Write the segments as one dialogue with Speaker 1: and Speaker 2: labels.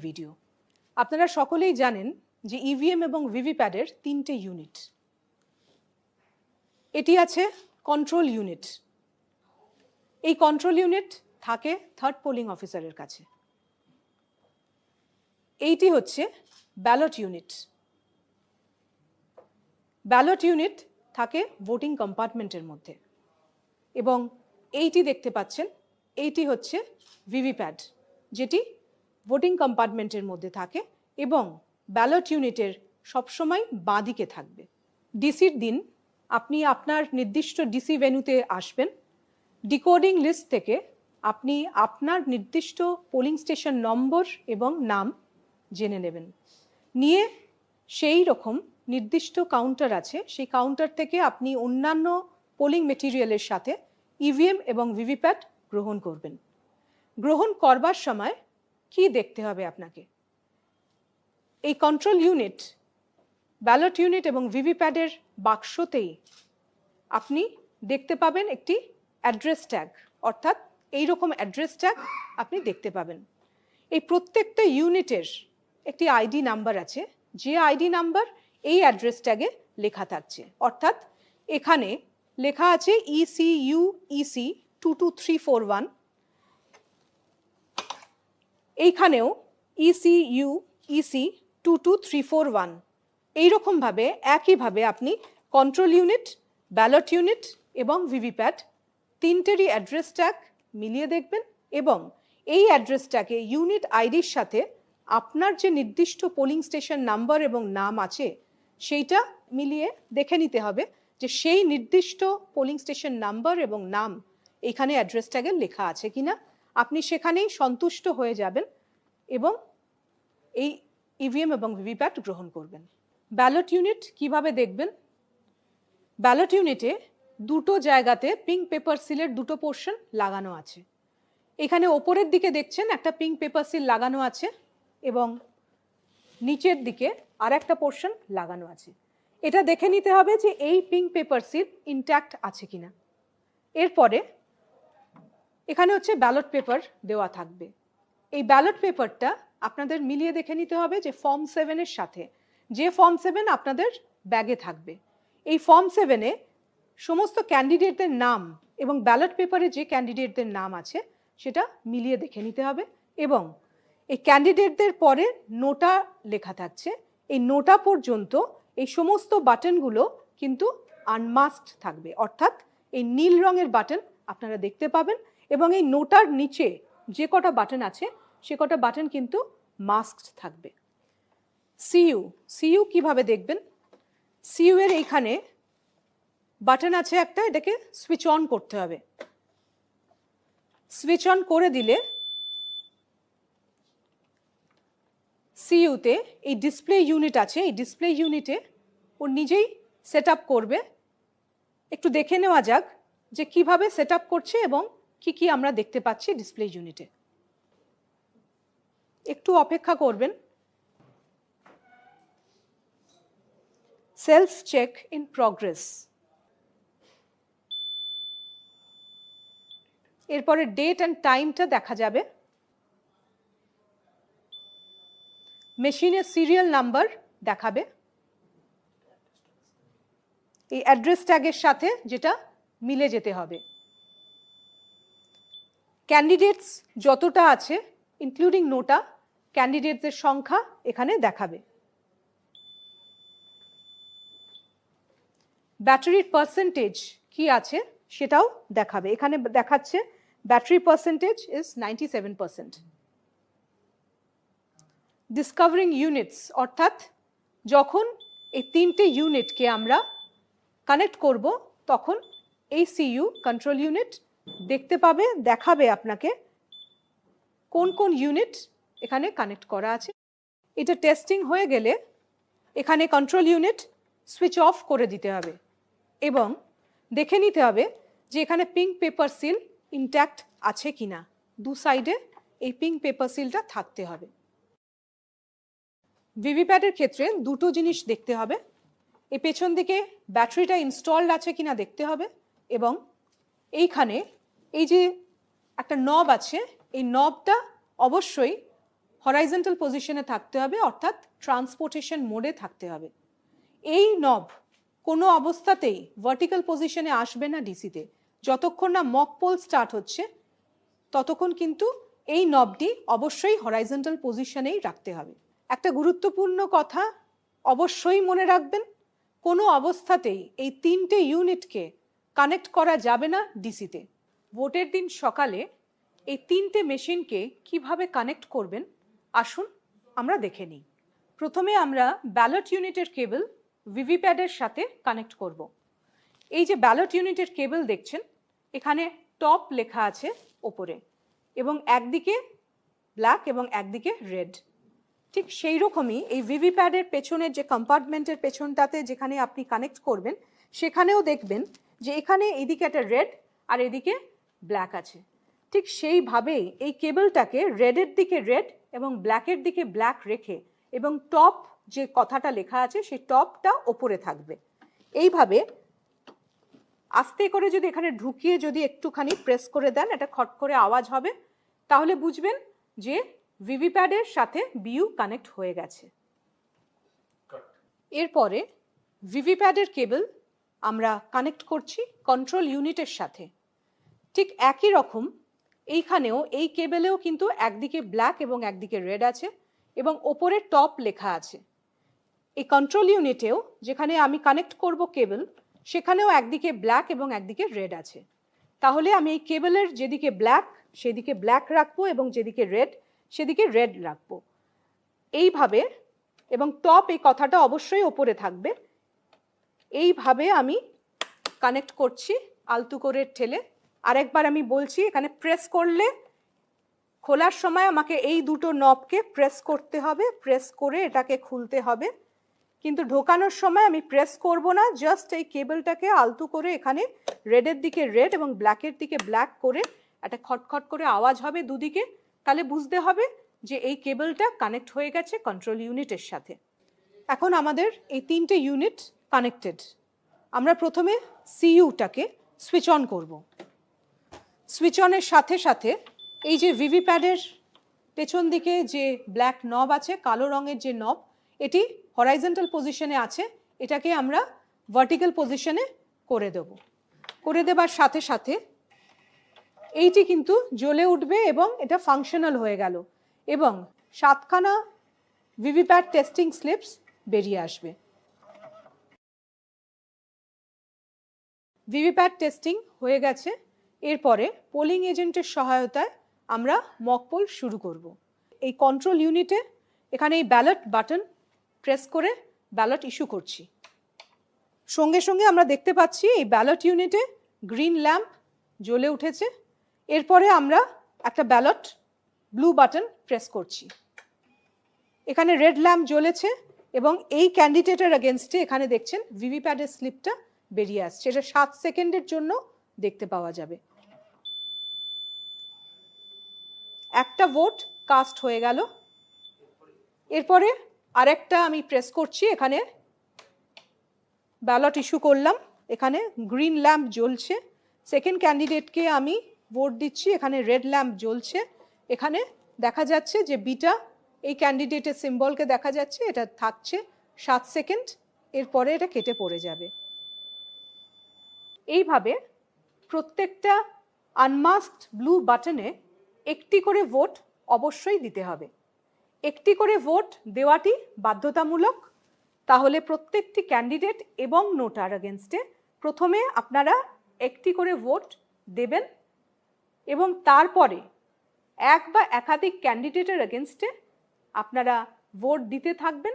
Speaker 1: Video. আপনারা সকলেই জানেন যে ইভিএম এবং ভিভিপ্যাটের তিনটে ইউনিট। এটি আছে কন্ট্রোল ইউনিট। এই কন্ট্রোল ইউনিট থাকে থার্ড পোলিং অফিসারের কাছে। এইটি হচ্ছে ব্যালট ইউনিট। ব্যালট ইউনিট থাকে ভোটিং কম্পার্টমেন্টের মধ্যে, এবং এইটি দেখতে পাচ্ছেন, এইটি হচ্ছে ভিভিপ্যাট, যেটি ভোটিং কম্পার্টমেন্টের মধ্যে থাকে এবং ব্যালট ইউনিটের সবসময় বাঁদিকে থাকবে। ডিসির দিন আপনি আপনার নির্দিষ্ট ডিসি ভেন্যুতে আসবেন। ডিকোডিং লিস্ট থেকে আপনি আপনার নির্দিষ্ট পোলিং স্টেশন নম্বর এবং নাম জেনে নেবেন। নিয়ে সেই রকম নির্দিষ্ট কাউন্টার আছে, সেই কাউন্টার থেকে আপনি অন্যান্য পোলিং মেটেরিয়ালের সাথে ইভিএম এবং ভিভিপ্যাট গ্রহণ করবেন। গ্রহণ করবার সময় কি দেখতে হবে আপনাকে? এই কন্ট্রোল ইউনিট, ব্যালট ইউনিট এবং ভিভিপ্যাটের বাক্সতেই আপনি দেখতে পাবেন একটি অ্যাড্রেস ট্যাগ, অর্থাৎ এই রকম অ্যাড্রেস ট্যাগ আপনি দেখতে পাবেন। এই প্রত্যেকটা ইউনিটের একটি আইডি নাম্বার আছে, যে আইডি নাম্বার এই অ্যাড্রেস ট্যাগে লেখা থাকছে। অর্থাৎ এখানে লেখা আছে ECU EC 22341, এইখানেও ECU EC 22341। এইরকমভাবে একইভাবে আপনি কন্ট্রোল ইউনিট, ব্যালট ইউনিট এবং ভিভিপ্যাট তিনটেরই অ্যাড্রেস ট্যাগ মিলিয়ে দেখবেন, এবং এই অ্যাড্রেস ট্যাগে ইউনিট আইডির সাথে আপনার যে নির্দিষ্ট পোলিং স্টেশন নাম্বার এবং নাম আছে সেইটা মিলিয়ে দেখে নিতে হবে যে সেই নির্দিষ্ট পোলিং স্টেশন নাম্বার এবং নাম এখানে অ্যাড্রেস ট্যাগে লেখা আছে কিনা। আপনি সেখানেই সন্তুষ্ট হয়ে যাবেন এবং এই ইভিএম এবং ভিভিপ্যাট গ্রহণ করবেন। ব্যালট ইউনিট কিভাবে দেখবেন? ব্যালট ইউনিটে দুটো জায়গাতে পিঙ্ক পেপার সিলের দুটো পোর্শন লাগানো আছে। এখানে ওপরের দিকে দেখছেন একটা পিঙ্ক পেপার সিল লাগানো আছে, এবং নিচের দিকে আর একটা পোর্শন লাগানো আছে। এটা দেখে নিতে হবে যে এই পিঙ্ক পেপার সিল ইনট্যাক্ট আছে কিনা। এরপরে এখানে হচ্ছে ব্যালট পেপার দেওয়া থাকবে। এই ব্যালট পেপারটা আপনাদের মিলিয়ে দেখে নিতে হবে যে ফর্ম 7-এর সাথে, যে ফর্ম 7 আপনাদের ব্যাগে থাকবে, এই ফর্ম 7-এ সমস্ত ক্যান্ডিডেটদের নাম এবং ব্যালট পেপারে যে ক্যান্ডিডেটদের নাম আছে সেটা মিলিয়ে দেখে নিতে হবে। এবং এই ক্যান্ডিডেটদের পরে নোটা লেখা থাকছে, এই নোটা পর্যন্ত এই সমস্ত বাটনগুলো কিন্তু আনমাস্কড থাকবে, অর্থাৎ এই নীল রঙের বাটন আপনারা দেখতে পাবেন, এবং এই নোটার নিচে যে কটা বাটন আছে সে কটা বাটন কিন্তু মাস্কড থাকবে। সিইউ কিভাবে দেখবেন? সিইউ এর এইখানে বাটন আছে একটা, এটাকে সুইচ অন করতে হবে। সুইচ অন করে দিলে সিইউতে এই ডিসপ্লে ইউনিট আছে, এই ডিসপ্লে ইউনিটে ও নিজেই সেট আপ করবে। একটু দেখে নেওয়া যাক যে কিভাবে সেট আপ করছে এবং কি কি আমরা দেখতে পাচ্ছি ডিসপ্লে ইউনিটে। একটু অপেক্ষা করবেন। Self check in progress. এরপরে ডেট অ্যান্ড টাইমটা দেখা যাবে। মেশিনের সিরিয়াল নাম্বার দেখাবে এই অ্যাড্রেস ট্যাগের সাথে, যেটা মিলে যেতে হবে। ক্যান্ডিডেটস যতটা আছে ইনক্লুডিং নোটা, ক্যান্ডিডেটদের সংখ্যা এখানে দেখাবে। ব্যাটারির পার্সেন্টেজ কি আছে সেটাও দেখাবে। এখানে দেখাচ্ছে battery percentage is 97%। Discovering units, অর্থাৎ যখন এই তিনটে ইউনিটকে আমরা কানেক্ট করব তখন এই সিইউ কন্ট্রোল ইউনিট দেখতে পাবে, দেখাবে আপনাকে কোন কোন ইউনিট এখানে কানেক্ট করা আছে। এটা টেস্টিং হয়ে গেলে এখানে কন্ট্রোল ইউনিট সুইচ অফ করে দিতে হবে এবং দেখে নিতে হবে যে এখানে পিঙ্ক পেপার সিল ইনট্যাক্ট আছে কিনা। দু সাইডে এই পিঙ্ক পেপার সিলটা থাকতে হবে। ভিভিপ্যাটের ক্ষেত্রে দুটো জিনিস দেখতে হবে, এই পেছন দিকে ব্যাটারিটা ইনস্টলড আছে কিনা দেখতে হবে, এবং এইখানে এই যে একটা নব আছে এই নবটা অবশ্যই হরাইজন্টাল পজিশনে থাকতে হবে, অর্থাৎ ট্রান্সপোর্টেশন মোডে থাকতে হবে। এই নব কোনো অবস্থাতেই ভার্টিক্যাল পজিশনে আসবে না ডিসিতে। যতক্ষণ না মক পোল স্টার্ট হচ্ছে ততক্ষণ কিন্তু এই নবটি অবশ্যই হরাইজন্টাল পজিশনেই রাখতে হবে। একটা গুরুত্বপূর্ণ কথা অবশ্যই মনে রাখবেন, কোনো অবস্থাতেই এই 3টে ইউনিটকে কানেক্ট করা যাবে না ডিসিতে। ভোটের দিন সকালে এই 3টে মেশিনকে কিভাবে কানেক্ট করবেন আসুন আমরা দেখে নিই। প্রথমে আমরা ব্যালট ইউনিটের কেবল ভিভিপ্যাডের সাথে কানেক্ট করব। এই যে ব্যালট ইউনিটের কেবল দেখছেন, এখানে টপ লেখা আছে ওপরে, এবং একদিকে ব্ল্যাক এবং একদিকে রেড। ঠিক সেই রকমই এই ভিভিপ্যাডের পেছনের যে কম্পার্টমেন্টের পেছনটাতে যেখানে আপনি কানেক্ট করবেন, সেখানেও দেখবেন যে এখানে এদিকে একটা রেড আর এদিকে ব্ল্যাক আছে। ঠিক সেইভাবেই এই কেবলটাকে রেডের দিকে রেড এবং ব্ল্যাকের দিকে ব্ল্যাক রেখে, এবং টপ যে কথাটা লেখা আছে সেই টপটা ওপরে থাকবে। এইভাবে আস্তে করে যদি এখানে ঢুকিয়ে যদি একটুখানি প্রেস করে দেন, এটা খট করে আওয়াজ হবে, তাহলে বুঝবেন যে ভিভিপ্যাডের সাথে বিইউ কানেক্ট হয়ে গেছে। এরপরে ভিভিপ্যাডের কেবল আমরা কানেক্ট করছি কন্ট্রোল ইউনিটের সাথে। ঠিক একই রকম এইখানেও এই কেবলেও কিন্তু একদিকে ব্ল্যাক এবং একদিকে রেড আছে, এবং ওপরে টপ লেখা আছে। এই কন্ট্রোল ইউনিটেও যেখানে আমি কানেক্ট করব কেবল, সেখানেও একদিকে ব্ল্যাক এবং একদিকে রেড আছে। তাহলে আমি এই কেবলের যেদিকে ব্ল্যাক সেদিকে ব্ল্যাক রাখবো, এবং যেদিকে রেড সেদিকে রেড রাখবো, এইভাবে। এবং টপ এই কথাটা অবশ্যই ওপরে থাকবে। এইভাবে আমি কানেক্ট করছি আলতু করে ঠেলে। আরেকবার আমি বলছি, এখানে প্রেস করলে, খোলার সময় আমাকে এই দুটো নবকে প্রেস করতে হবে, প্রেস করে এটাকে খুলতে হবে। কিন্তু ঢোকানোর সময় আমি প্রেস করব না, জাস্ট এই কেবলটাকে আলতু করে এখানে রেডের দিকে রেড এবং ব্ল্যাকের দিকে ব্ল্যাক করে একটা খটখট করে আওয়াজ হবে দুদিকে, তাহলে বুঝতে হবে যে এই কেবলটা কানেক্ট হয়ে গেছে কন্ট্রোল ইউনিটের সাথে। এখন আমাদের এই 3টে ইউনিট কানেক্টেড। আমরা প্রথমে সিইউটাকে সুইচ অন করব। সুইচ অনের সাথে সাথে এই যে ভিভিপ্যাডের পেছন দিকে যে ব্ল্যাক নব আছে, কালো রঙের যে নব, এটি হরাইজন্টাল পজিশনে আছে, এটাকে আমরা ভার্টিক্যাল পজিশনে করে দেব। করে দেবার সাথে সাথে এইটি কিন্তু জ্বলে উঠবে এবং এটা ফাংশনাল হয়ে গেল, এবং 7খানা ভিভিপ্যাড টেস্টিং স্লিপস বেরিয়ে আসবে। ভিভিপ্যাড টেস্টিং হয়ে গেছে। এরপরে পোলিং এজেন্টের সহায়তায় আমরা মক পোল শুরু করব। এই কন্ট্রোল ইউনিটে এখানে এই ব্যালট বাটন প্রেস করে ব্যালট ইস্যু করছি। সঙ্গে সঙ্গে আমরা দেখতে পাচ্ছি এই ব্যালট ইউনিটে গ্রিন ল্যাম্প জ্বলে উঠেছে। এরপরে আমরা একটা ব্যালট ব্লু বাটন প্রেস করছি। এখানে রেড ল্যাম্প জ্বলেছে, এবং এই ক্যান্ডিডেটের এগেনস্টে এখানে দেখছেন ভিভিপ্যাডের স্লিপটা বেরিয়ে আসছে। এটা 7 সেকেন্ডের জন্য দেখতে পাওয়া যাবে। একটা ভোট কাস্ট হয়ে গেল। এরপরে আরেকটা আমি প্রেস করছি, এখানে ব্যালট ইস্যু করলাম, এখানে গ্রিন ল্যাম্প জ্বলছে। সেকেন্ড ক্যান্ডিডেটকে আমি ভোট দিচ্ছি, এখানে রেড ল্যাম্প জ্বলছে। এখানে দেখা যাচ্ছে যে বিটা এই ক্যান্ডিডেটের সিম্বলকে দেখা যাচ্ছে, এটা থাকছে 7 সেকেন্ড, এরপরে এটা কেটে পড়ে যাবে। এইভাবে প্রত্যেকটা আনমাস্কড ব্লু বাটনে একটি করে ভোট অবশ্যই দিতে হবে। একটি করে ভোট দেওয়াটি বাধ্যতামূলক। তাহলে প্রত্যেকটি ক্যান্ডিডেট এবং নোটার এগেনস্টে প্রথমে আপনারা একটি করে ভোট দেবেন, এবং তারপরে এক বা একাধিক ক্যান্ডিডেটের এগেনস্টে আপনারা ভোট দিতে থাকবেন।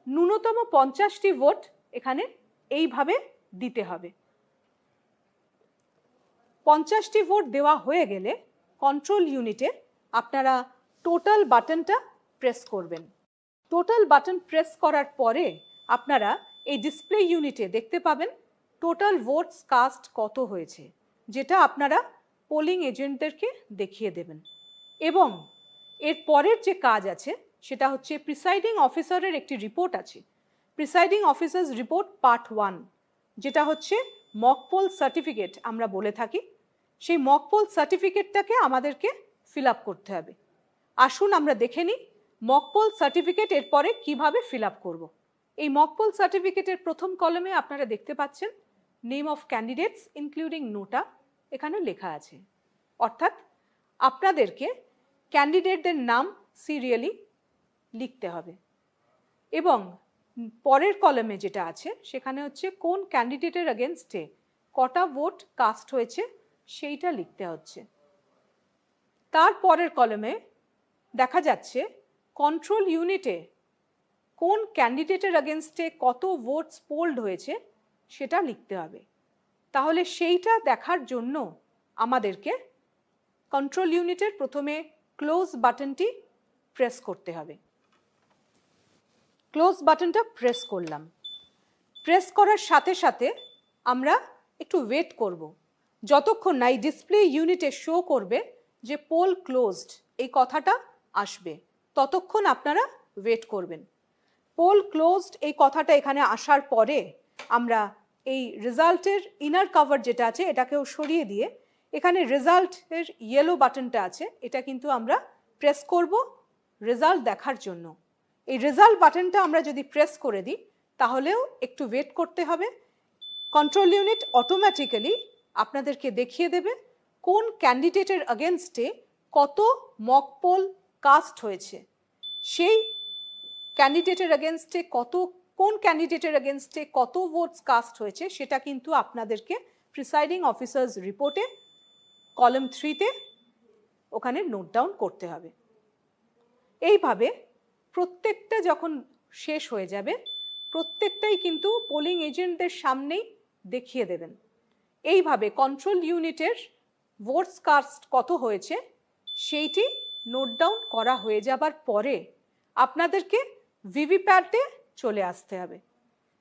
Speaker 1: ন্যূনতম 50টি ভোট এখানে এইভাবে দিতে হবে। 50টি ভোট দেওয়া হয়ে গেলে কন্ট্রোল ইউনিটে আপনারা টোটাল বাটনটা প্রেস করবেন। টোটাল বাটন প্রেস করার পরে আপনারা এই ডিসপ্লে ইউনিটে দেখতে পাবেন টোটাল ভোটস কাস্ট কত হয়েছে, যেটা আপনারা পোলিং এজেন্টদেরকে দেখিয়ে দেবেন। এবং এর পরের যে কাজ আছে সেটা হচ্ছে প্রিসাইডিং অফিসারের একটি রিপোর্ট আছে, প্রিসাইডিং অফিসার্স রিপোর্ট পার্ট 1, যেটা হচ্ছে মক পোল সার্টিফিকেট আমরা বলে থাকি। সেই মক পোল সার্টিফিকেটটাকে আমাদেরকে ফিল আপ করতে হবে। আসুন আমরা দেখে নিই মক পোল সার্টিফিকেট এরপরে কিভাবে ফিল আপ করব। এই মক পোল সার্টিফিকেটের প্রথম কলামে আপনারা দেখতে পাচ্ছেন নেম অফ ক্যান্ডিডেটস ইনক্লুডিং নোটা এখানে লেখা আছে, অর্থাৎ আপনাদেরকে ক্যান্ডিডেটদের নাম সিরিয়ালি লিখতে হবে। এবং পরের কলামে যেটা আছে সেখানে হচ্ছে কোন ক্যান্ডিডেটের এগেনস্টে কটা ভোট কাস্ট হয়েছে সেইটা লিখতে হচ্ছে। তার পরের কলামে দেখা যাচ্ছে কন্ট্রোল ইউনিটে কোন ক্যান্ডিডেটের এগেনস্টে কত ভোটস পোল্ড হয়েছে সেটা লিখতে হবে। তাহলে সেইটা দেখার জন্য আমাদেরকে কন্ট্রোল ইউনিটের প্রথমে ক্লোজ বাটনটি প্রেস করতে হবে। ক্লোজ বাটনটা প্রেস করলাম। প্রেস করার সাথে সাথে আমরা একটু ওয়েট করব, যতক্ষণ না এই ডিসপ্লে ইউনিটে শো করবে যে পোল ক্লোজড এই কথাটা আসবে, ততক্ষণ আপনারা ওয়েট করবেন। পোল ক্লোজড এই কথাটা এখানে আসার পরে আমরা এই রেজাল্টের ইনার কভার যেটা আছে এটাকেও সরিয়ে দিয়ে এখানে রেজাল্টের ইয়েলো বাটনটা আছে, এটা কিন্তু আমরা প্রেস করব রেজাল্ট দেখার জন্য। এই রেজাল্ট বাটনটা আমরা যদি প্রেস করে দিই তাহলেও একটু ওয়েট করতে হবে। কন্ট্রোল ইউনিট অটোমেটিক্যালি আপনাদেরকে দেখিয়ে দেবে কোন ক্যান্ডিডেটের এগেনস্টে কত মক পোল কাস্ট হয়েছে, সেই ক্যান্ডিডেটের এগেনস্টে কোন ক্যান্ডিডেটের এগেনস্টে কত ভোটস কাস্ট হয়েছে সেটা কিন্তু আপনাদেরকে প্রিসাইডিং অফিসার্স রিপোর্টে কলাম 3-তে ওখানে নোট ডাউন করতে হবে। এইভাবে প্রত্যেকটা যখন শেষ হয়ে যাবে প্রত্যেকটাই কিন্তু পোলিং এজেন্টদের সামনেই দেখিয়ে দেবেন। এইভাবে কন্ট্রোল ইউনিটের ভোটস কাস্ট কত হয়েছে সেইটি নোট ডাউন করা হয়ে যাবার পরে আপনাদেরকে ভিভিপ্যাটে চলে আসতে হবে।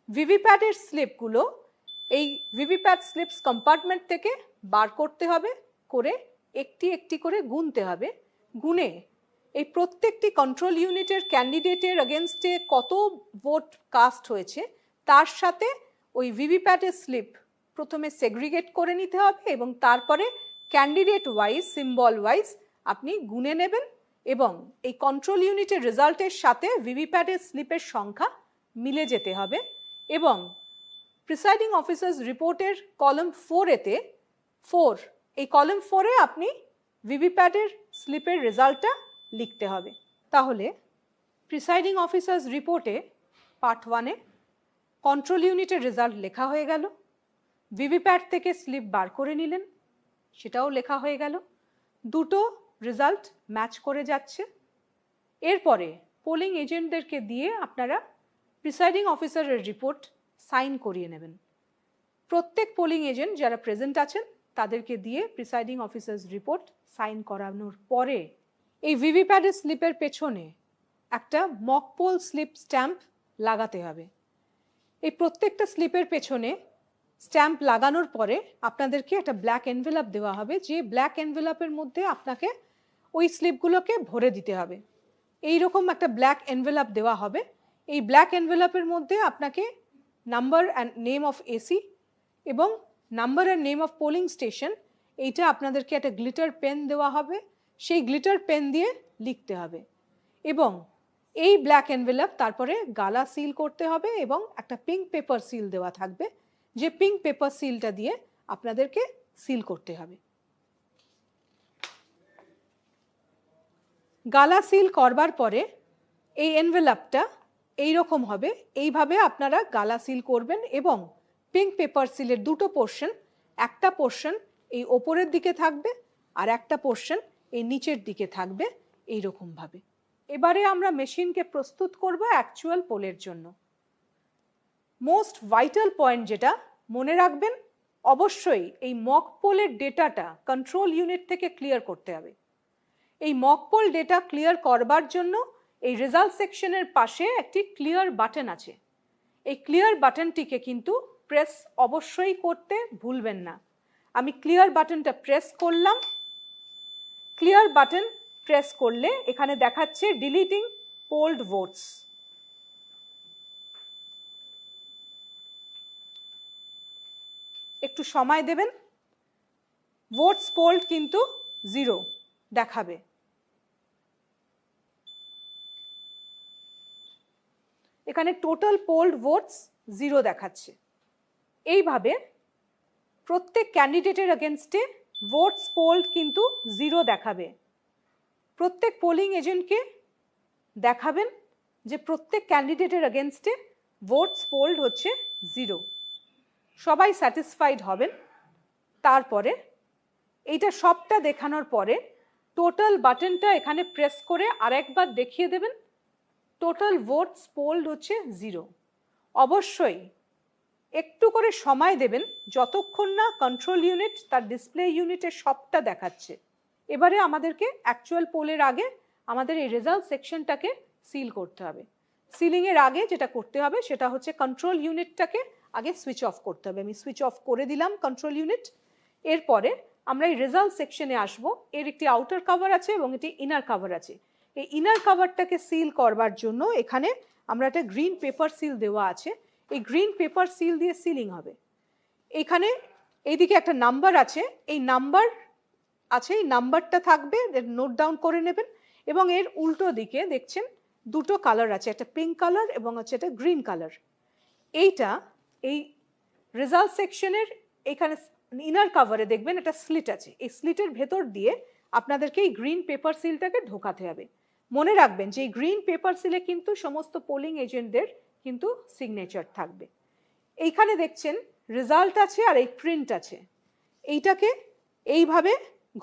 Speaker 1: ভিভিপ্যাটের স্লিপগুলো এই ভিভিপ্যাট স্লিপস কম্পার্টমেন্ট থেকে বার করতে হবে, করে একটি একটি করে গুনতে হবে। গুনে এই প্রত্যেকটি কন্ট্রোল ইউনিটের ক্যান্ডিডেটের এগেনস্টে কত ভোট কাস্ট হয়েছে তার সাথে ওই ভিভিপ্যাটের স্লিপ প্রথমে সেগ্রিগেট করে নিতে হবে এবং তারপরে ক্যান্ডিডেট ওয়াইজ সিম্বল ওয়াইজ আপনি গুনে নেবেন এবং এই কন্ট্রোল ইউনিটের রেজাল্টের সাথে ভিভিপ্যাটের স্লিপের সংখ্যা মিলে যেতে হবে। এবং প্রিসাইডিং অফিসার্স রিপোর্টের কলাম 4-এতে এই কলাম 4-এ আপনি ভিভিপ্যাটের স্লিপের রেজাল্টটা লিখতে হবে। তাহলে প্রিসাইডিং অফিসার্স রিপোর্টে পার্ট 1-এ কন্ট্রোল ইউনিটের রেজাল্ট লেখা হয়ে গেল, ভিভিপ্যাট থেকে স্লিপ বার করে নিলেন সেটাও লেখা হয়ে গেল, দুটো রেজাল্ট ম্যাচ করে যাচ্ছে। এরপরে পোলিং এজেন্টদেরকে দিয়ে আপনারা প্রিসাইডিং অফিসারের রিপোর্ট সাইন করিয়ে নেবেন। প্রত্যেক পোলিং এজেন্ট যারা প্রেজেন্ট আছেন তাদেরকে দিয়ে প্রিসাইডিং অফিসার্স রিপোর্ট সাইন করানোর পরে এই ভিভিপ্যাটের স্লিপের পেছনে একটা মক পোল স্লিপ স্ট্যাম্প লাগাতে হবে। এই প্রত্যেকটা স্লিপের পেছনে স্ট্যাম্প লাগানোর পরে আপনাদেরকে একটা ব্ল্যাক এনভেলপ দেওয়া হবে, যে ব্ল্যাক এনভেলপের মধ্যে আপনাকে ওই স্লিপগুলোকে ভরে দিতে হবে। এই রকম একটা ব্ল্যাক এনভেলপ দেওয়া হবে। এই ব্ল্যাক এনভেলপের মধ্যে আপনাকে number and name of AC এবং number and name of polling station এইটা আপনাদেরকে একটা গ্লিটার পেন দেওয়া হবে, সেই গ্লিটার পেন দিয়ে লিখতে হবে এবং এই ব্ল্যাক এনভেলপ তারপরে গালা সিল করতে হবে এবং একটা পিঙ্ক পেপার সিল দেওয়া থাকবে, যে পিঙ্ক পেপার সিলটা দিয়ে আপনাদেরকে সিল করতে হবে। গালা সিল করবার পরে এই এনভেলপটা এইরকম হবে, এইভাবে আপনারা গালা সিল করবেন এবং পিঙ্ক পেপার সিলের দুটো পোর্শন, একটা পোর্শন এই ওপরের দিকে থাকবে আর একটা পোর্শন এই নিচের দিকে থাকবে এইরকমভাবে। এবারে আমরা মেশিনকে প্রস্তুত করব অ্যাকচুয়াল পোলের জন্য। মোস্ট ভাইটাল পয়েন্ট যেটা মনে রাখবেন, অবশ্যই এই মক পোলের ডেটাটা কন্ট্রোল ইউনিট থেকে ক্লিয়ার করতে হবে। এই মক পোল ডেটা ক্লিয়ার করবার জন্য এই রেজাল্ট সেকশনের পাশে একটি ক্লিয়ার বাটন আছে, এই ক্লিয়ার বাটনটিকে কিন্তু প্রেস অবশ্যই করতে ভুলবেন না। আমি ক্লিয়ার বাটনটা প্রেস করলাম। ক্লিয়ার বাটন প্রেস করলে এখানে দেখাচ্ছে ডিলিটিং পোল্ড ভোটস। একটু সময় দেবেন, ভোটস পোল্ড কিন্তু 0 দেখাবে। এখানে টোটাল পোলড ভোটস 0 দেখাচ্ছে। এইভাবে প্রত্যেক ক্যান্ডিডেটের এগেনস্টে ভোটস পোলড কিন্তু 0 দেখাবে। প্রত্যেক পোলিং এজেন্টকে দেখাবেন যে প্রত্যেক ক্যান্ডিডেটের এগেনস্টে ভোটস পোলড হচ্ছে 0। সবাই স্যাটিসফাইড হবেন। তারপরে এইটা সবটা দেখানোর পরে টোটাল বাটনটা এখানে প্রেস করে আরেকবার দেখিয়ে দেবেন টোটাল ভোটস পোলড হচ্ছে 0। অবশ্যই একটু করে সময় দেবেন যতক্ষণ না কন্ট্রোল ইউনিট তার ডিসপ্লে ইউনিটে সবটা দেখাচ্ছে। এবারে আমাদেরকে অ্যাকচুয়াল পোলের আগে আমাদের এই রেজাল্ট সেকশনটাকে সিল করতে হবে। সিলিংয়ের আগে যেটা করতে হবে সেটা হচ্ছে কন্ট্রোল ইউনিটটাকে আগে সুইচ অফ করতে হবে। আমি সুইচ অফ করে দিলাম কন্ট্রোল ইউনিট। এরপরে আমরা এই রেজাল্ট সেকশনে আসবো। এর একটি আউটার কভার আছে এবং একটি ইনার কভার আছে। এই ইনার কভারটাকে সিল করবার জন্য এখানে আমরা একটা গ্রিন পেপার সিল দেওয়া আছে। এই গ্রিন পেপার সিল দিয়ে সিলিং হবে। এখানে এইদিকে একটা নাম্বার আছে, এই নাম্বার আছে, এই নাম্বারটা থাকবে, নোট ডাউন করে নেবেন। এবং এর উল্টো দিকে দেখছেন দুটো কালার আছে, একটা পিঙ্ক কালার এবং হচ্ছে একটা গ্রিন কালার। এইটা এই রেজাল্ট সেকশনের এখানে ইনার কভারে দেখবেন একটা স্লিট আছে। এই স্লিটের ভেতর দিয়ে আপনাদেরকে এই গ্রিন পেপার সিলটাকে ঢোকাতে হবে। মনে রাখবেন যে এই গ্রিন পেপার সিলে কিন্তু সমস্ত পোলিং এজেন্টদের কিন্তু সিগনেচার থাকবে। এইখানে দেখছেন রেজাল্ট আছে আর এই প্রিন্ট আছে। এইটাকে এইভাবে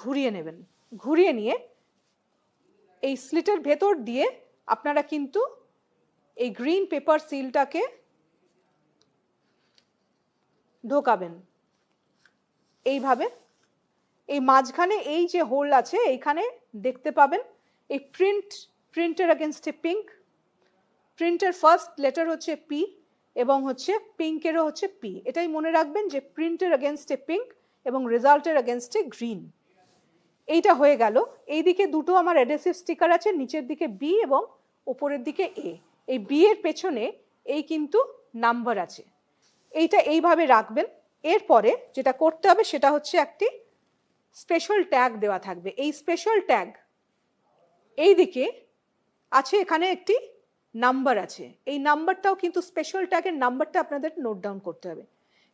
Speaker 1: ঘুরিয়ে নেবেন। ঘুরিয়ে নিয়ে এই স্লিটের ভেতর দিয়ে আপনারা কিন্তু এই গ্রিন পেপার সিলটাকে ঢোকাবেন এইভাবে। এই মাঝখানে এই যে হোল আছে এইখানে দেখতে পাবেন এই প্রিন্টের এগেনস্টে পিঙ্ক, প্রিন্টের ফার্স্ট লেটার হচ্ছে পি এবং হচ্ছে পিঙ্কেরও হচ্ছে পি। এটাই মনে রাখবেন যে প্রিন্টের এগেনস্টে পিঙ্ক এবং রেজাল্টের এগেনস্টে গ্রিন। এইটা হয়ে গেল। এইদিকে দুটো আমার অ্যাডহেসিভ স্টিকার আছে, নিচের দিকে বি এবং উপরের দিকে এ। এই বি এর পেছনে এই কিন্তু নাম্বার আছে। এইটা এইভাবে রাখবেন। এরপরে যেটা করতে হবে সেটা হচ্ছে একটি স্পেশাল ট্যাগ দেওয়া থাকবে। এই স্পেশাল ট্যাগ এইদিকে আছে, এখানে একটি নাম্বার আছে। এই নাম্বারটাও কিন্তু স্পেশাল ট্যাগের নাম্বারটা আপনাদের নোট ডাউন করতে হবে।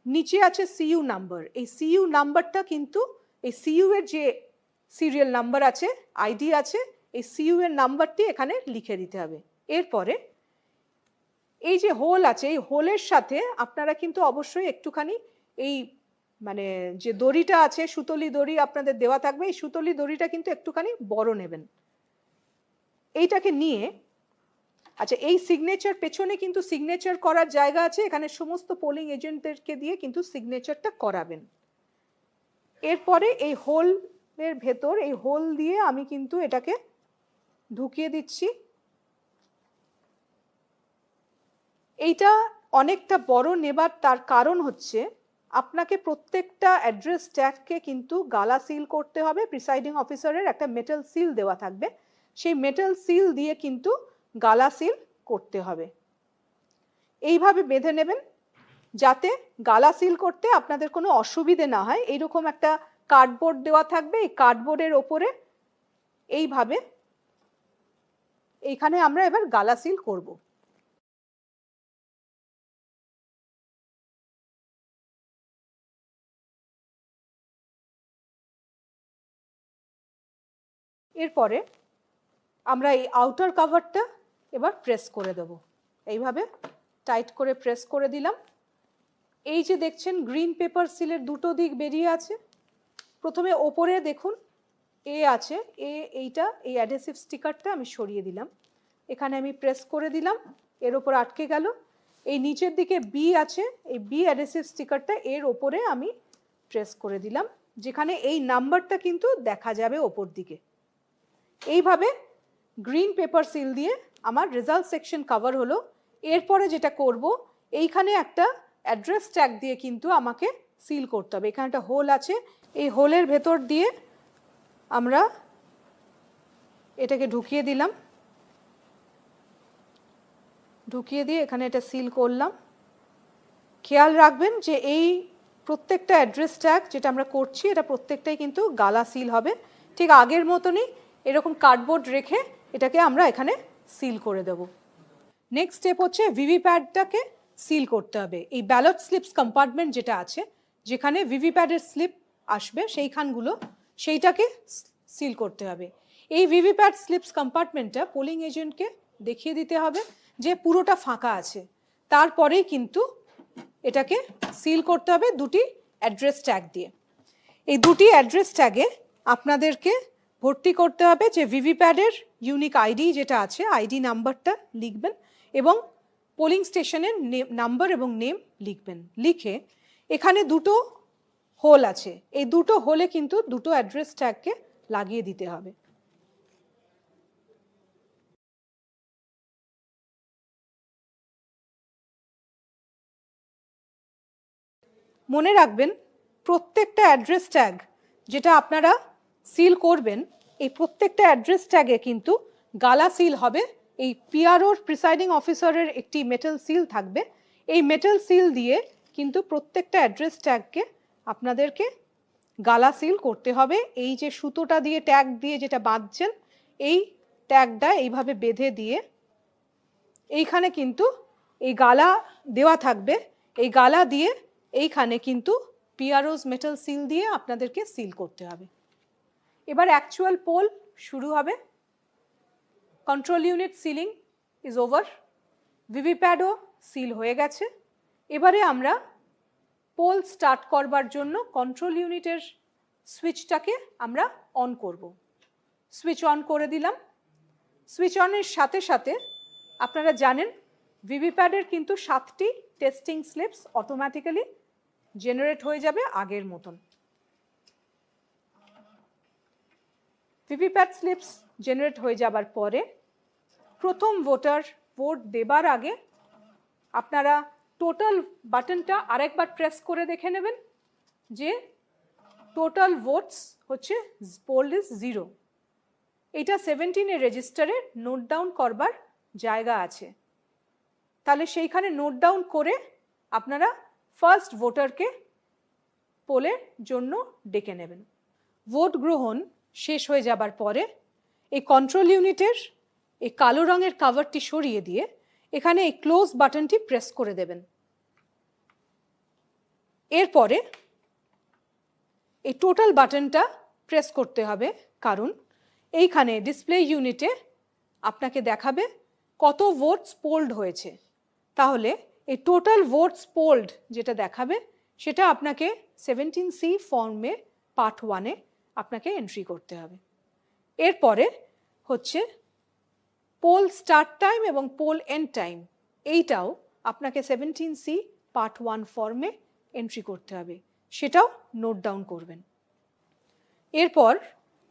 Speaker 1: নিচে আছে সিইউ নাম্বার। এই সিইউ নাম্বারটা কিন্তু এই সিইউ এর যে সিরিয়াল নাম্বার আছে, আইডি আছে, এই সিইউ এর নাম্বারটি এখানে লিখে দিতে হবে। এরপরে এই যে হোল আছে, এই হোলের সাথে আপনারা কিন্তু অবশ্যই একটুখানি এই মানে যে দড়িটা আছে, সুতলি দড়ি আপনাদের দেওয়া থাকবে, এই সুতলি দড়িটা কিন্তু একটুখানি বড় নেবেন। এইটাকে নিয়ে আচ্ছা এই সিগনেচার পেছনে কিন্তু সিগনেচার করার জায়গা আছে, এখানে সমস্ত পোলিং এজেন্টদেরকে দিয়ে কিন্তু সিগনেচারটা করাবেন। এরপরে এই হোলের ভেতর এই হোল দিয়ে আমি কিন্তু এটাকে ঢুকিয়ে দিচ্ছি। এইটা অনেকটা বড় নেবার তার কারণ হচ্ছে আপনাকে প্রত্যেকটা অ্যাড্রেস ট্যাগকে কিন্তু গালা সিল করতে হবে। প্রিসাইডিং অফিসারের একটা মেটাল সিল দেওয়া থাকবে, সেই মেটাল সিল দিয়ে কিন্তু গালা সিল করতে হবে। এইভাবে বেঁধে নেবেন যাতে গালা সিল করতে আপনাদের কোনো অসুবিধে না হয়। এইরকম একটা কার্ডবোর্ড দেওয়া থাকবে, এই কার্ডবোর্ডের ওপরে এইভাবে এইখানে আমরা এবার গালা সিল করব। এরপরে আমরা এই আউটার কভারটা এবার প্রেস করে দেব। এইভাবে টাইট করে প্রেস করে দিলাম। এই যে দেখছেন গ্রিন পেপার সিলের দুটো দিক বেরিয়ে আছে। প্রথমে ওপরে দেখুন এ আছে, এইটা এই অ্যাডহেসিভ স্টিকারটা আমি সরিয়ে দিলাম, এখানে আমি প্রেস করে দিলাম, এর ওপর আটকে গেল। এই নিচের দিকে বি আছে, এই বি অ্যাডহেসিভ স্টিকারটা এর ওপরে আমি প্রেস করে দিলাম, যেখানে এই নাম্বারটা কিন্তু দেখা যাবে ওপর দিকে। এইভাবে গ্রিন পেপার সিল দিয়ে আমার রেজাল্ট সেকশন কভার হলো। এরপরে যেটা করব, এইখানে একটা অ্যাড্রেস ট্যাগ দিয়ে কিন্তু আমাকে সিল করতে হবে। এখানে একটা হোল আছে, এই হোলের ভেতর দিয়ে আমরা এটাকে ঢুকিয়ে দিলাম, ঢুকিয়ে দিয়ে এখানে এটা সিল করলাম। খেয়াল রাখবেন যে এই প্রত্যেকটা অ্যাড্রেস ট্যাগ যেটা আমরা করছি এটা প্রত্যেকটাই কিন্তু গালা সিল হবে। ঠিক আগের মতনই এরকম কার্ডবোর্ড রেখে এটাকে আমরা এখানে সিল করে দেব। নেক্সট স্টেপ হচ্ছে ভিভিপ্যাডটাকে সিল করতে হবে। এই ব্যালট স্লিপস কম্পার্টমেন্ট যেটা আছে, যেখানে ভিভিপ্যাডের স্লিপ আসবে সেইটাকে সিল করতে হবে। এই ভিভিপ্যাড স্লিপস কম্পার্টমেন্টটা পোলিং এজেন্টকে দেখিয়ে দিতে হবে যে পুরোটা ফাঁকা আছে, তারপরেই কিন্তু এটাকে সিল করতে হবে দুটি অ্যাড্রেস ট্যাগ দিয়ে। এই দুটি অ্যাড্রেস ট্যাগে আপনাদেরকে ভর্তি করতে হবে যে ভিভিপ্যাডের ইউনিক আইডি যেটা আছে, আইডি নাম্বারটা লিখবেন এবং পোলিং স্টেশনের নাম্বার এবং নেম লিখবেন। লিখে এখানে দুটো হোল আছে, এই দুটো হোলে কিন্তু দুটো অ্যাড্রেস ট্যাগকে লাগিয়ে দিতে হবে। মনে রাখবেন প্রত্যেকটা অ্যাড্রেস ট্যাগ যেটা আপনারা সিল করবেন, এই প্রত্যেকটা অ্যাড্রেস ট্যাগে কিন্তু গালা সিল হবে। এই পিআরওর প্রিসাইডিং অফিসারের একটি মেটাল সিল থাকবে, এই মেটাল সিল দিয়ে কিন্তু প্রত্যেকটা অ্যাড্রেস ট্যাগকে আপনাদেরকে গালা সিল করতে হবে। এই যে সুতোটা দিয়ে ট্যাগ দিয়ে যেটা বাঁধছেন, এই ট্যাগটা এইভাবে বেঁধে দিয়ে এইখানে কিন্তু এই গালা দেওয়া থাকবে, এই গালা দিয়ে এইখানে কিন্তু পিআরওস মেটাল সিল দিয়ে আপনাদেরকে সিল করতে হবে। এবার অ্যাকচুয়াল পোল শুরু হবে। Control unit sealing is over, ভিভিপ্যাডও সিল হয়ে গেছে। এবারে আমরা পোল স্টার্ট করবার জন্য কন্ট্রোল ইউনিটের সুইচটাকে আমরা অন করব। সুইচ অন করে দিলাম। সুইচ অনের সাথে সাথে আপনারা জানেন ভিভিপ্যাডের কিন্তু 7টি টেস্টিং স্লিপস অটোমেটিক্যালি জেনারেট হয়ে যাবে আগের মতন। ভিভিপ্যাড স্লিপস জেনারেট হয়ে যাবার পরে প্রথম ভোটার ভোট দেবার আগে আপনারা টোটাল বাটনটা আরেকবার প্রেস করে দেখে নেবেন যে টোটাল ভোটস হচ্ছে পোল ইজ 0। এটা 17 রেজিস্টারে নোট ডাউন করবার জায়গা আছে, তাহলে সেইখানে নোট ডাউন করে আপনারা ফার্স্ট ভোটারকে পোলের জন্য ডেকে নেবেন। ভোট গ্রহণ শেষ হয়ে যাবার পরে এই কন্ট্রোল ইউনিটের এই কালো রঙের কভারটি সরিয়ে দিয়ে এখানে এই ক্লোজ বাটনটি প্রেস করে দেবেন। এরপরে এই টোটাল বাটনটা প্রেস করতে হবে, কারণ এইখানে ডিসপ্লে ইউনিটে আপনাকে দেখাবে কত ভোটস পোল্ড হয়েছে। তাহলে এই টোটাল ভোটস পোল্ড যেটা দেখাবে সেটা আপনাকে 17C ফর্মে পার্ট 1-এ আপনাকে এন্ট্রি করতে হবে। এরপরে হচ্ছে পোল স্টার্ট টাইম এবং পোল এন্ড টাইম, এইটাও আপনাকে 17C পার্ট 1 ফর্মে এন্ট্রি করতে হবে, সেটাও নোট ডাউন করবেন। এরপর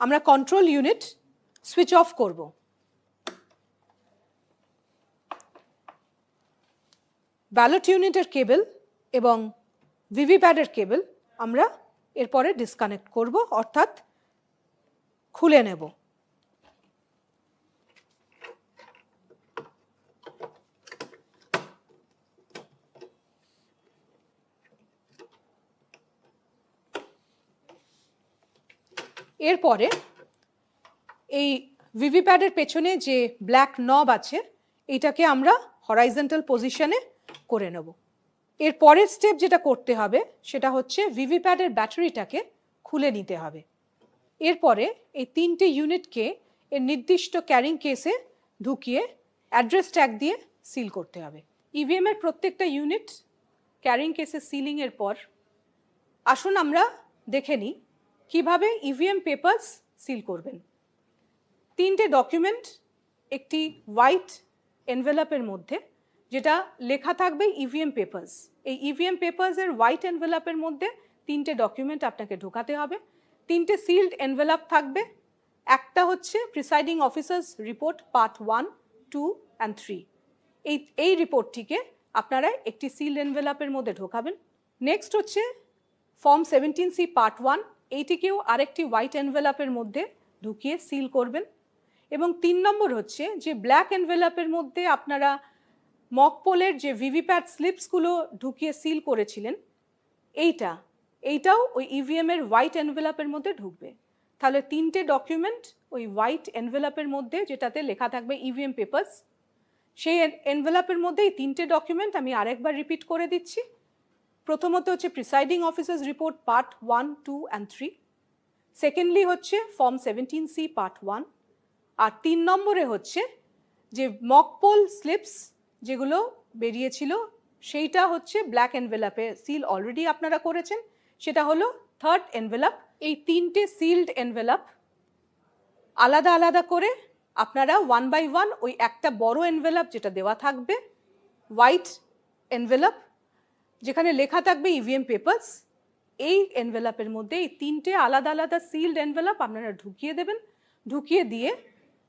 Speaker 1: আমরা কন্ট্রোল ইউনিট সুইচ অফ করব। ব্যালট ইউনিটের কেবল এবং ভিভিপ্যাডের কেবল আমরা এরপরে ডিসকানেক্ট করব, অর্থাৎ খুলে নেব। এরপরে এই ভিভিপ্যাডের পেছনে যে ব্ল্যাক নব আছে এটাকে আমরা হরাইজন্টাল পজিশনে করে নেব। এর পরের স্টেপ যেটা করতে হবে সেটা হচ্ছে ভিভিপ্যাডের ব্যাটারিটাকে খুলে নিতে হবে। এরপরে এই 3টে ইউনিটকে এর নির্দিষ্ট ক্যারিং কেসে ঢুকিয়ে অ্যাড্রেস ট্যাগ দিয়ে সিল করতে হবে। ইভিএম এর প্রত্যেকটা ইউনিট ক্যারিং কেসে সিলিং এর পর আসুন আমরা দেখে নিই কিভাবে ইভিএম পেপারস সিল করবেন। 3টে ডকুমেন্ট একটি হোয়াইট এনভেলপের মধ্যে, যেটা লেখা থাকবে ইভিএম পেপারস। এই ইভিএম পেপারসের হোয়াইট এনভেলপের মধ্যে 3টে ডকুমেন্ট আপনাকে ঢোকাতে হবে। 3টে সিল্ড এনভেলপ থাকবে। একটা হচ্ছে presiding officers report part 1, 2 and 3। এই রিপোর্টটিকে আপনারা একটি সিল্ড এনভেলপের মধ্যে ঢোকাবেন। নেক্সট হচ্ছে ফর্ম 17C পার্ট 1, এইটিকেও আরেকটি হোয়াইট এনভেলপের মধ্যে ঢুকিয়ে সিল করবেন। এবং 3 নম্বর হচ্ছে যে ব্ল্যাক এনভেলপের মধ্যে আপনারা মক পোলের যে ভিভিপ্যাড স্লিপসগুলো ঢুকিয়ে সিল করেছিলেন, এইটাও ওই ইভিএম এর হোয়াইট এনভেলপের মধ্যে ঢুকবে। তাহলে 3টে ডকুমেন্ট ওই হোয়াইট এনভেলপের মধ্যে, যেটাতে লেখা থাকবে ইভিএম পেপারস, সেই এনভেলপের মধ্যে এই 3টে ডকুমেন্ট আমি আরেকবার রিপিট করে দিচ্ছি। প্রথমত হচ্ছে presiding officers report part 1, 2 and 3। Secondly হচ্ছে ফর্ম 17C পার্ট 1। আর 3 নম্বরে হচ্ছে যে মক পোল স্লিপস যেগুলো বেরিয়েছিল সেইটা হচ্ছে ব্ল্যাক এনভেলপে সিল অলরেডি আপনারা করেছেন, সেটা হলো থার্ড এনভেলপ। এই 3টে সিলড এনভেলপ আলাদা আলাদা করে আপনারা 1 by 1 ওই একটা বড় এনভেলপ যেটা দেওয়া থাকবে হোয়াইট এনভেলপ যেখানে লেখা থাকবে ইভিএম পেপারস, এই এনভেলপের মধ্যে এই 3টে আলাদা আলাদা সিলড এনভেলপ আপনারা ঢুকিয়ে দেবেন। ঢুকিয়ে দিয়ে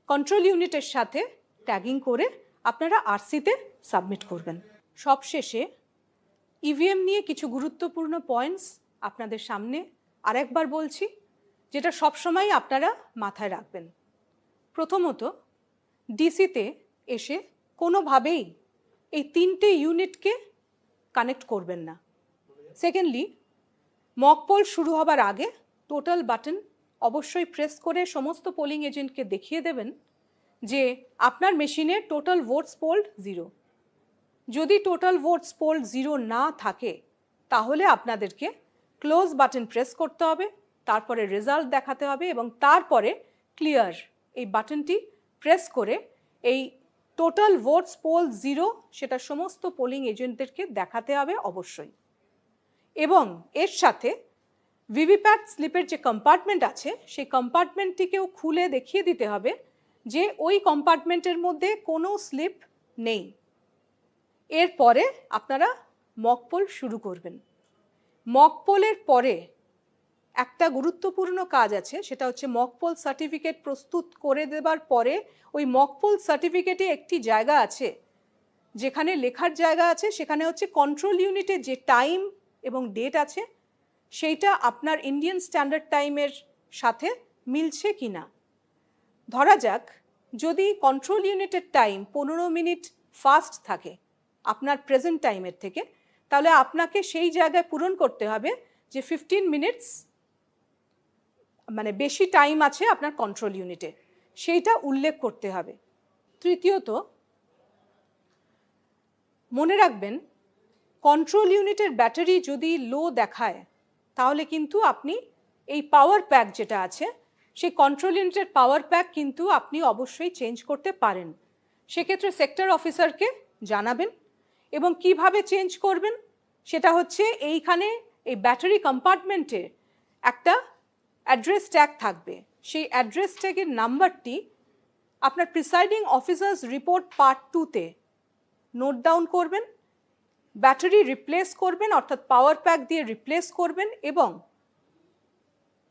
Speaker 1: কন্ট্রোল ইউনিটের সাথে ট্যাগিং করে আপনারা আরসিতে সাবমিট করবেন। সবশেষে ইভিএম নিয়ে কিছু গুরুত্বপূর্ণ পয়েন্টস আপনাদের সামনে আরেকবার বলছি, যেটা সবসময় আপনারা মাথায় রাখবেন। প্রথমত, ডিসিতে এসে কোনোভাবেই এই 3টে ইউনিটকে কানেক্ট করবেন না। সেকেন্ডলি, মক পোল শুরু হবার আগে টোটাল বাটন অবশ্যই প্রেস করে সমস্ত পোলিং এজেন্টকে দেখিয়ে দেবেন যে আপনার মেশিনে টোটাল ভোটস পোলড 0। যদি টোটাল ভোটস পোলড 0 না থাকে তাহলে আপনাদেরকে ক্লোজ বাটন প্রেস করতে হবে, তারপরে রেজাল্ট দেখাতে হবে এবং তারপরে ক্লিয়ার এই বাটনটি প্রেস করে এই টোটাল ভোটস পোল 0 সেটা সমস্ত পোলিং এজেন্টদেরকে দেখাতে হবে অবশ্যই। এবং এর সাথে ভিভিপ্যাট স্লিপের যে কম্পার্টমেন্ট আছে সেই কম্পার্টমেন্টটিকেও খুলে দেখিয়ে দিতে হবে যে ওই কম্পার্টমেন্টের মধ্যে কোনো স্লিপ নেই। এরপরে আপনারা মক পোল শুরু করবেন। মক পোলের পরে একটা গুরুত্বপূর্ণ কাজ আছে, সেটা হচ্ছে মক পোল সার্টিফিকেট প্রস্তুত করে দেবার পরে ওই মক পোল সার্টিফিকেটে একটি জায়গা আছে যেখানে লেখার জায়গা আছে, সেখানে হচ্ছে কন্ট্রোল ইউনিটের যে টাইম এবং ডেট আছে সেইটা আপনার ইন্ডিয়ান স্ট্যান্ডার্ড টাইমের সাথে মিলছে কি না। ধরা যাক যদি কন্ট্রোল ইউনিটের টাইম 15 মিনিট ফাস্ট থাকে আপনার প্রেজেন্ট টাইমের থেকে, তাহলে আপনাকে সেই জায়গায় পূরণ করতে হবে যে 15 মিনিটস মানে বেশি টাইম আছে আপনার কন্ট্রোল ইউনিটে, সেইটা উল্লেখ করতে হবে। তৃতীয়ত, মনে রাখবেন কন্ট্রোল ইউনিটের ব্যাটারি যদি লো দেখায় তাহলে কিন্তু আপনি এই পাওয়ার প্যাক যেটা আছে সেই কন্ট্রোল ইউনিটের পাওয়ার প্যাক কিন্তু আপনি অবশ্যই চেঞ্জ করতে পারেন। সেক্ষেত্রে সেক্টর অফিসারকে জানাবেন এবং কিভাবে চেঞ্জ করবেন সেটা হচ্ছে এইখানে এই ব্যাটারি কম্পার্টমেন্টে একটা অ্যাড্রেস ট্যাগ থাকবে, সেই অ্যাড্রেস ট্যাগের নাম্বারটি আপনার প্রিসাইডিং অফিসার্স রিপোর্ট পার্ট 2-তে নোট ডাউন করবেন, ব্যাটারি রিপ্লেস করবেন অর্থাৎ পাওয়ার প্যাক দিয়ে রিপ্লেস করবেন এবং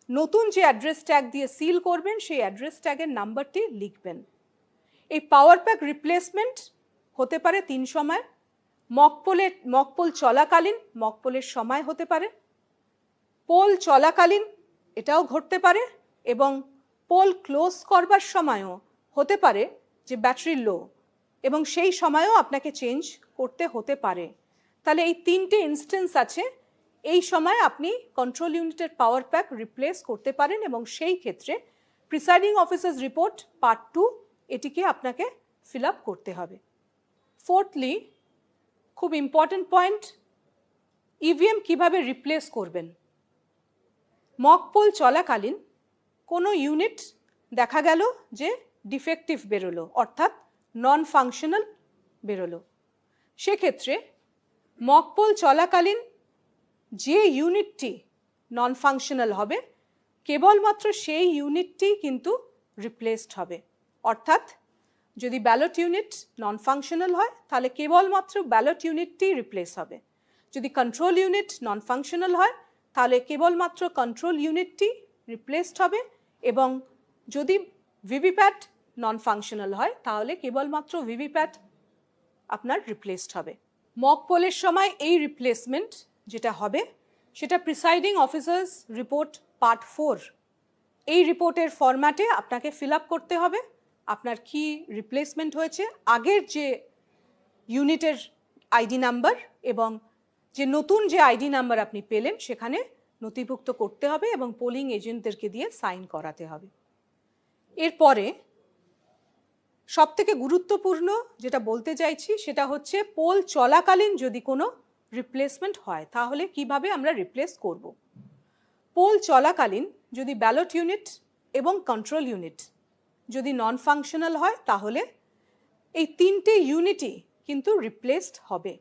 Speaker 1: নতুন যে অ্যাড্রেস ট্যাগ দিয়ে সিল করবেন সেই অ্যাড্রেস ট্যাগের নাম্বারটি লিখবেন। এই পাওয়ার প্যাক রিপ্লেসমেন্ট হতে পারে 3 সময়, মক পোল চলাকালীন, মক পোলের সময় হতে পারে, পোল চলাকালীন এটাও ঘটতে পারে এবং পোল ক্লোজ করবার সময়ও হতে পারে যে ব্যাটারি লো এবং সেই সময়ও আপনাকে চেঞ্জ করতে হতে পারে। তাহলে এই 3টে ইনস্ট্যান্স আছে, এই সময় আপনি কন্ট্রোল ইউনিটের পাওয়ার প্যাক রিপ্লেস করতে পারেন এবং সেই ক্ষেত্রে প্রিসাইডিং অফিসার্স রিপোর্ট পার্ট 2 এটিকে আপনাকে ফিল আপ করতে হবে। ফোর্থলি, খুব ইম্পর্টেন্ট পয়েন্ট, ইভিএম কিভাবে রিপ্লেস করবেন। মক পোল চলাকালীন কোনো ইউনিট দেখা গেল যে ডিফেক্টিভ বেরোলো অর্থাৎ নন ফাংশনাল বেরোলো, সেক্ষেত্রে মক পোল চলাকালীন যে ইউনিটটি নন ফাংশনাল হবে কেবলমাত্র সেই ইউনিটটি কিন্তু রিপ্লেসড হবে। অর্থাৎ যদি ব্যালট ইউনিট নন ফাংশনাল হয় তাহলে কেবলমাত্র ব্যালট ইউনিটটি রিপ্লেস হবে, যদি কন্ট্রোল ইউনিট নন ফাংশনাল হয় তাহলে কেবলমাত্র কন্ট্রোল ইউনিটটি রিপ্লেসড হবে এবং যদি ভিভিপ্যাট নন ফাংশনাল হয় তাহলে কেবলমাত্র ভিভিপ্যাট আপনার রিপ্লেসড হবে। মক পোলের সময় এই রিপ্লেসমেন্ট যেটা হবে সেটা প্রিসাইডিং অফিসার্স রিপোর্ট পার্ট 4 এই রিপোর্টের ফরম্যাটে আপনাকে ফিল আপ করতে হবে আপনার কি রিপ্লেসমেন্ট হয়েছে, আগের যে ইউনিটের আইডি নাম্বার এবং যে নতুন যে আইডি নাম্বার আপনি পেলেন সেখানে নথিভুক্ত করতে হবে এবং পোলিং এজেন্টদেরকে দিয়ে সাইন করাতে হবে। এরপরে সবথেকে গুরুত্বপূর্ণ যেটা বলতে চাইছি সেটা হচ্ছে পোল চলাকালীন যদি কোনো রিপ্লেসমেন্ট হয় তাহলে কিভাবে আমরা রিপ্লেস করব। পোল চলাকালীন যদি ব্যালট ইউনিট এবং কন্ট্রোল ইউনিট যদি নন ফাংশনাল হয় তাহলে এই তিনটে ইউনিটই কিন্তু রিপ্লেসড হবে।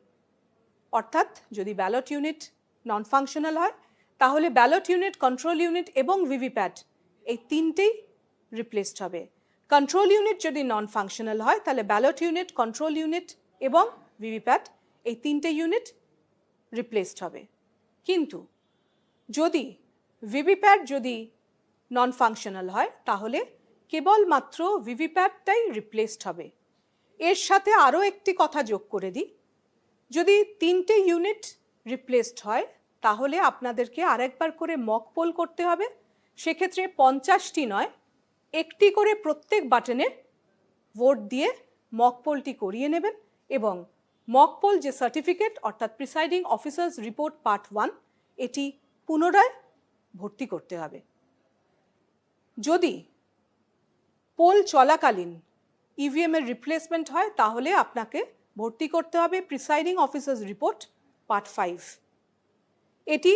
Speaker 1: অর্থাৎ যদি ব্যালট ইউনিট নন ফাংশনাল হয় তাহলে ব্যালট ইউনিট, কন্ট্রোল ইউনিট এবং ভিভিপ্যাট এই তিনটেই রিপ্লেসড হবে। কন্ট্রোল ইউনিট যদি নন ফাংশনাল হয় তাহলে ব্যালট ইউনিট, কন্ট্রোল ইউনিট এবং ভিভিপ্যাট এই তিনটে ইউনিট রিপ্লেসড হবে। কিন্তু যদি ভিভিপ্যাট যদি নন ফাংশনাল হয় তাহলে কেবলমাত্র ভিভিপ্যাটটাই রিপ্লেসড হবে। এর সাথে আরও একটি কথা যোগ করে দিই, যদি তিনটে ইউনিট রিপ্লেসড হয় তাহলে আপনাদেরকে আরেকবার করে মক পোল করতে হবে। সেক্ষেত্রে 50টি নয়, একটি করে প্রত্যেক বাটনে ভোট দিয়ে মক পোলটি করিয়ে নেবেন এবং মক পোল যে সার্টিফিকেট অর্থাৎ প্রিসাইডিং অফিসার্স রিপোর্ট পার্ট 1 এটি পুনরায় ভর্তি করতে হবে। যদি পোল চলাকালীন ইভিএম এর রিপ্লেসমেন্ট হয় তাহলে আপনাকে ভর্তি করতে হবে প্রিসাইডিং অফিসার্স রিপোর্ট পার্ট 5। এটি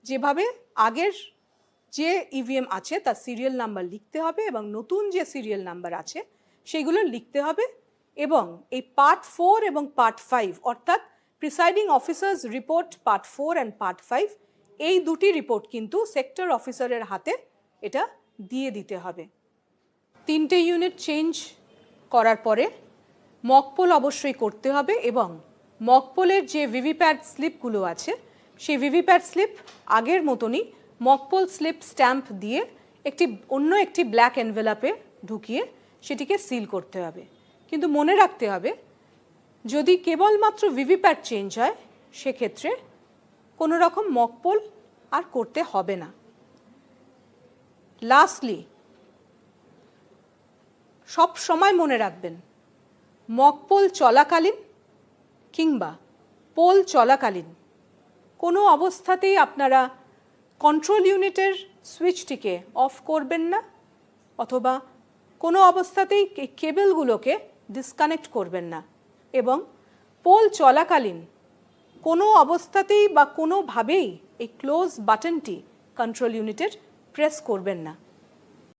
Speaker 1: যেভাবে আগের যে ইভিএম আছে তার সিরিয়াল নাম্বার লিখতে হবে এবং নতুন যে সিরিয়াল নাম্বার আছে সেগুলো লিখতে হবে এবং এই পার্ট 4 এবং পার্ট 5 অর্থাৎ presiding officers report part 4 and part 5 এই দুটি রিপোর্ট কিন্তু সেক্টর অফিসারের হাতে এটা দিয়ে দিতে হবে। তিনটে ইউনিট চেঞ্জ করার পরে মক পোল অবশ্যই করতে হবে এবং মক পোলের যে ভিভিপ্যাট স্লিপগুলো আছে সেই ভিভিপ্যাট স্লিপ আগের মতনই মক পোল স্লিপ স্ট্যাম্প দিয়ে অন্য একটি ব্ল্যাক এনভেলাপে ঢুকিয়ে সেটিকে সিল করতে হবে। কিন্তু মনে রাখতে হবে যদি কেবলমাত্র ভিভিপ্যাট চেঞ্জ হয় সেক্ষেত্রে কোনো রকম মক পোল আর করতে হবে না। লাস্টলি সব সময় মনে রাখবেন মক পোল চলাকালীন কিংবা পোল চলাকালীন কোনো অবস্থাতেই আপনারা কন্ট্রোল ইউনিটের সুইচটিকে অফ করবেন না অথবা কোনো অবস্থাতেই কেবলগুলোকে ডিসকানেক্ট করবেন না এবং পোল চলাকালীন কোনো অবস্থাতেই বা কোনোভাবেই এই ক্লোজ বাটনটি কন্ট্রোল ইউনিটের প্রেস করবেন না।